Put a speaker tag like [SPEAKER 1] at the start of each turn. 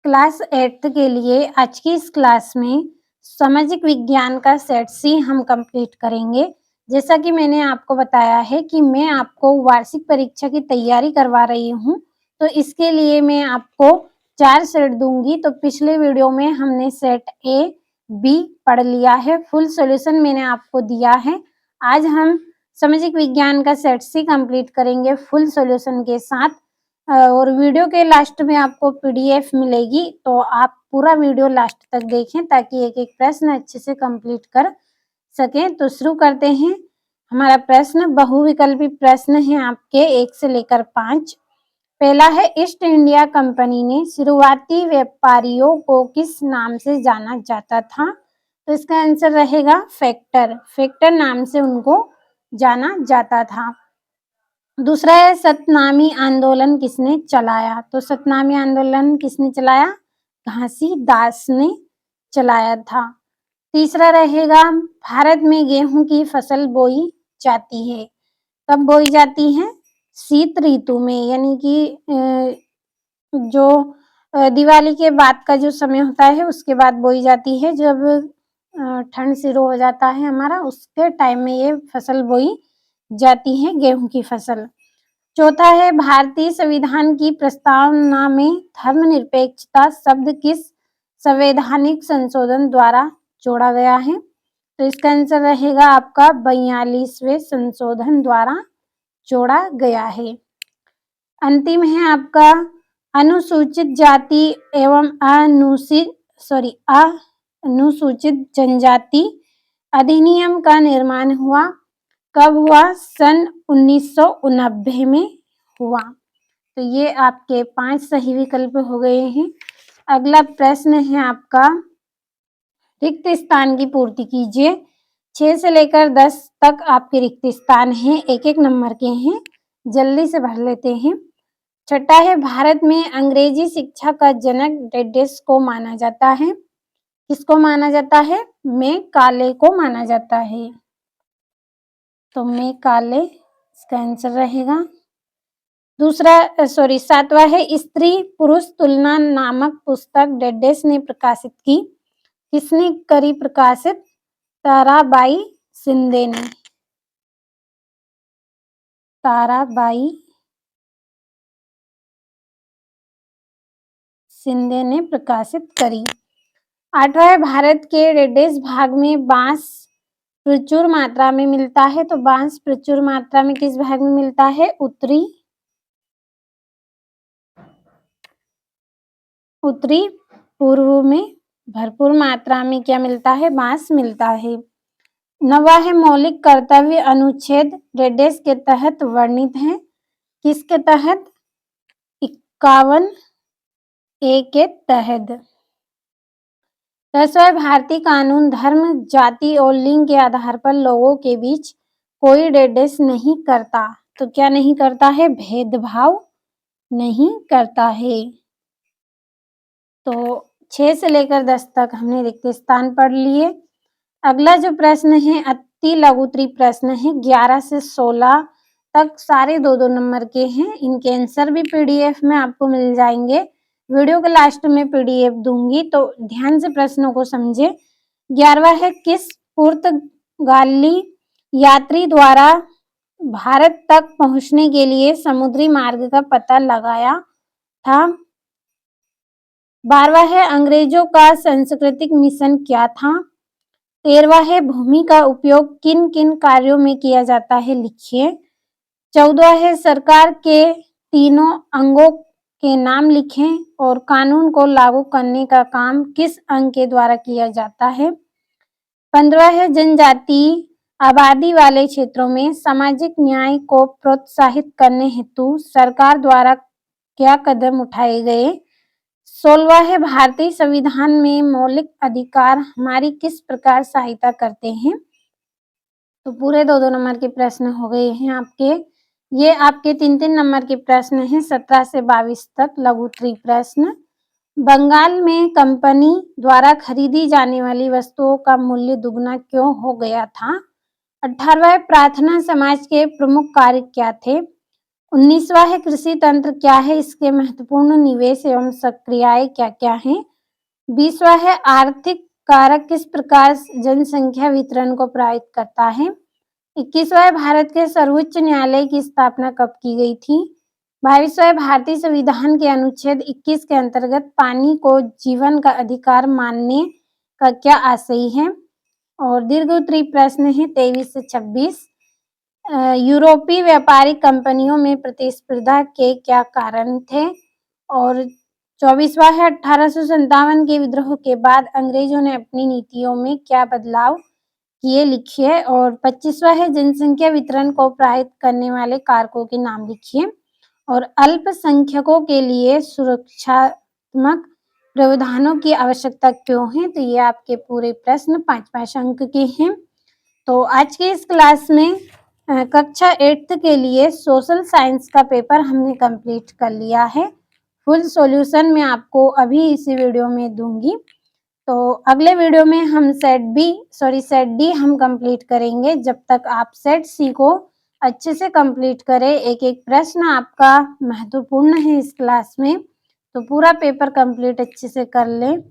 [SPEAKER 1] Class 8th के लिए आज की इस क्लास में सामाजिक विज्ञान का सेट सी हम कंप्लीट करेंगे। जैसा कि मैंने आपको बताया है कि मैं आपको वार्षिक परीक्षा की तैयारी करवा रही हूँ, तो इसके लिए मैं आपको 4 सेट दूँगी। तो पिछले वीडियो में हमने सेट ए, बी पढ़ लिया है, फुल सॉल्यूशन मैंने आपको दिया है। आज हम सामाजिक विज्ञान का सेट सी कंप्लीट करेंगे फुल सॉल्यूशन के साथ। और वीडियो के लास्ट में आपको पीडीएफ मिलेगी, तो आप पूरा वीडियो लास्ट तक देखें ताकि एक-एक प्रश्न अच्छे से कंप्लीट कर सकें। तो शुरू करते हैं। हमारा प्रश्न बहुविकल्पी प्रश्न है आपके 1 से लेकर 5। पहला है, ईस्ट इंडिया कंपनी ने शुरुआती व्यापारियों को किस नाम से जाना जाता था? तो इसका आंसर रहेगा फैक्टर। फैक्टर नाम से उनको जाना जाता था। दूसरा है, सतनामी आंदोलन किसने चलाया? तो सतनामी आंदोलन किसने चलाया? घासीदास ने चलाया था। तीसरा रहेगा, भारत में गेहूं की फसल बोई जाती है। कब बोई जाती है? शीत ऋतु में, यानी कि जो दिवाली के बाद का जो समय होता है उसके बाद बोई जाती है। जब ठंड शुरू हो जाता है हमारा, उसके टाइम में ये फसल बोई जाती है, गेहूं की फसल। चौथा है, भारतीय संविधान की प्रस्तावना में धर्मनिरपेक्षता शब्द किस संवैधानिक संशोधन द्वारा जोड़ा गया है? तो इसका आंसर रहेगा आपका 42वें संशोधन द्वारा जोड़ा गया है। अंतिम है आपका, अनुसूचित जाति एवं अनुसूचित जनजाति अधिनियम का निर्माण हुआ कब हुआ? सन 1990 में हुआ। तो ये आपके 5 सही विकल्प हो गए हैं। अगला प्रश्न है आपका, रिक्त स्थान की पूर्ति कीजिए। 6 से लेकर 10 तक आपके रिक्त स्थान हैं, एक-एक नंबर के हैं, जल्दी से भर लेते हैं। छठा है, भारत में अंग्रेजी शिक्षा का जनक डेडेस को माना जाता है। किसको माना जाता है? मैकाले को माना जाता है। तो मैकाले इसका आंसर रहेगा। सातवां है, स्त्री पुरुष तुलना नामक पुस्तक डेडेस ने प्रकाशित की। किसने करी प्रकाशित? ताराबाई शिंदे ने। ताराबाई शिंदे ने प्रकाशित करी। आठवां है, भारत के डेडेस भाग में बांस प्रचुर मात्रा में मिलता है। तो बांस प्रचुर मात्रा में किस भाग में मिलता है? उत्तरी पूर्व में भरपूर मात्रा में क्या मिलता है? बांस मिलता है। नवा है, मौलिक कर्तव्य अनुच्छेद डेडेस के तहत वर्णित है। किसके तहत? 51A के तहत। 10वां, भारतीय कानून धर्म, जाति और लिंग के आधार पर लोगों के बीच कोई डेडेस नहीं करता। तो क्या नहीं करता है? भेदभाव नहीं करता है। तो 6 से लेकर 10 तक हमने रिक्त स्थान पढ़ लिए। अगला जो प्रश्न है अति लघुत्री प्रश्न है, 11 से 16 तक सारे 2-2 नंबर के हैं। इनके आंसर भी पीडीएफ में आपको मिल जाएंगे। वीडियो के लास्ट में पीडीएफ दूंगी, तो ध्यान से प्रश्नों को समझे। 11वां है, किस पुर्तगाली यात्री द्वारा भारत तक पहुंचने के लिए समुद्री मार्ग का पता लगाया था? 12वां है, अंग्रेजों का सांस्कृतिक मिशन क्या था? 13वां है, भूमि का उपयोग किन किन कार्यों में किया जाता है? लिखिए। 14वां है, सरकार के तीनों अंगों के नाम लिखें और कानून को लागू करने का काम किस अंग के द्वारा किया जाता है? 15वां है, जनजातीय आबादी वाले क्षेत्रों में सामाजिक न्याय को प्रोत्साहित करने हेतु सरकार द्वारा क्या कदम उठाए गए? 16वां है, भारतीय संविधान में मौलिक अधिकार हमारी किस प्रकार सहायता करते हैं? तो पूरे 2-2 नंबर के प्रश्न हो गए हैं आपके। ये आपके 3-3 नंबर के प्रश्न हैं, 17 से 22 तक लघुत्री प्रश्न। बंगाल में कंपनी द्वारा खरीदी जाने वाली वस्तुओं का मूल्य दुगना क्यों हो गया था? 18वां, प्रार्थना समाज के प्रमुख कार्य क्या थे? 19वां है कृषि तंत्र क्या है, इसके महत्वपूर्ण निवेश एवं सक्रियाएं क्या-क्या हैं। 20वां है आर्थिक कारक किस प्रकार जनसंख्या वितरण को प्रभावित करता है। 21वां है भारत के सर्वोच्च न्यायालय की स्थापना कब की गई थी। 22वां है भारतीय संविधान के अनुच्छेद 21 के अंतर्गत पानी को जीवन का अधिकार मानने का क्या आशय है। और दीर्घ उत्तरीय प्रश्न है 23 से 26। यूरोपीय व्यापारिक कंपनियों में प्रतिस्पर्धा के क्या कारण थे। और 24वां है 1857 के विद्रोह के बाद अंग्रेजों ने अपनी नीतियों में क्या बदलाव किए, लिखिए। और 25वां है जनसंख्या वितरण को प्रभावित करने वाले कारकों के नाम लिखिए। और अल्पसंख्यकों के लिए सुरक्षात्मक प्रावधानों की आवश्यकता क्यों है। तो ये आपके पूरे प्रश्न 5-5 अंक के हैं। तो आज के इस क्लास में कक्षा 8th के लिए सोशल साइंस का पेपर हमने कंप्लीट कर लिया है। फुल सॉल्यूशन मैं आपको अभी इसी वीडियो में दूंगी। तो अगले वीडियो में हम सेट डी हम कंप्लीट करेंगे। जब तक आप सेट सी को अच्छे से कंप्लीट करें, एक एक प्रश्न आपका महत्वपूर्ण है इस क्लास में, तो पूरा पेपर कंप्लीट अच्छे से कर लें।